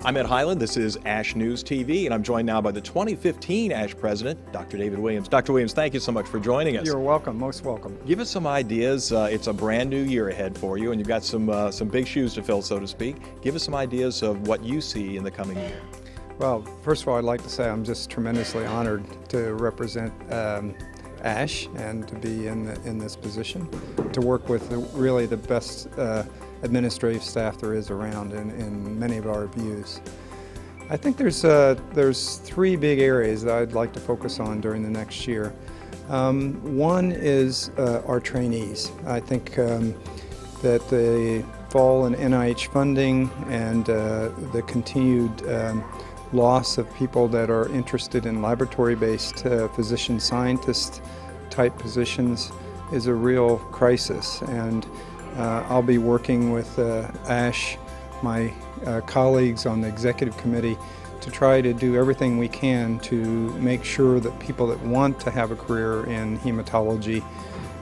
I'm Ed Highland. This is ASH News TV, and I'm joined now by the 2015 ASH President, Dr. David Williams. Dr. Williams, thank you so much for joining us. You're welcome, most welcome. Give us some ideas. It's a brand new year ahead for you, and you've got some big shoes to fill, so to speak. Give us some ideas of what you see in the coming year. Well, first of all, I'd like to say I'm just tremendously honored to represent ASH and to be in this position, to work with really the best administrative staff there is around in many of our views. I think there's three big areas that I'd like to focus on during the next year. One is our trainees. I think that the fall in NIH funding and the continued loss of people that are interested in laboratory-based physician-scientist type positions is a real crisis, and I'll be working with ASH, my colleagues on the executive committee, to try to do everything we can to make sure that people that want to have a career in hematology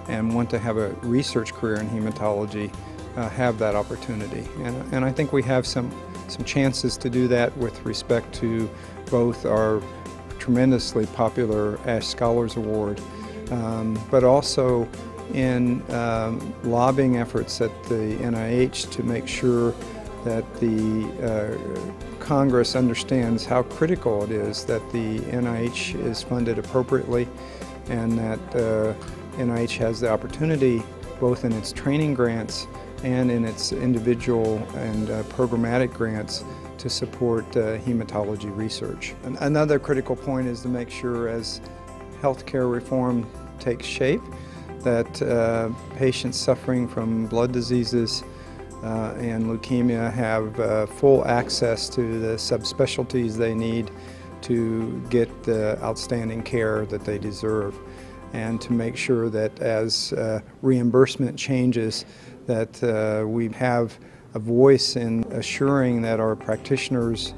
and want to have a research career in hematology have that opportunity. And I think we have some chances to do that with respect to both our tremendously popular ASH Scholars Award, but also in lobbying efforts at the NIH to make sure that the Congress understands how critical it is that the NIH is funded appropriately, and that NIH has the opportunity, both in its training grants and in its individual and programmatic grants, to support hematology research. Another critical point is to make sure, as healthcare reform takes shape, that patients suffering from blood diseases and leukemia have full access to the subspecialties they need to get the outstanding care that they deserve, and to make sure that as reimbursement changes, that we have a voice in assuring that our practitioners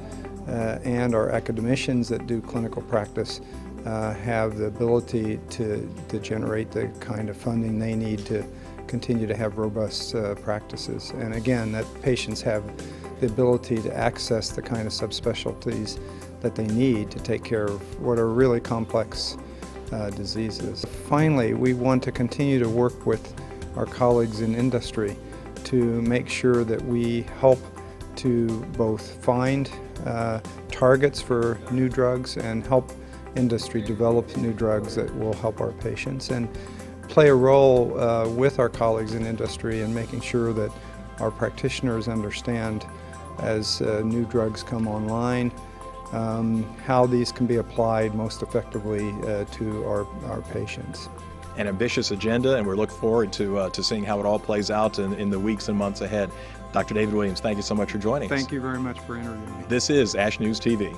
and our academicians that do clinical practice have the ability to generate the kind of funding they need to continue to have robust practices. And again, that patients have the ability to access the kind of subspecialties that they need to take care of what are really complex diseases. Finally, we want to continue to work with our colleagues in industry to make sure that we help to both find targets for new drugs and help industry develop new drugs that will help our patients, and play a role with our colleagues in industry in making sure that our practitioners understand, as new drugs come online, how these can be applied most effectively to our patients. An ambitious agenda, and we're looking forward to seeing how it all plays out in the weeks and months ahead. Dr. David Williams, thank you so much for joining us. Thank you very much for interviewing me. This is ASH News TV.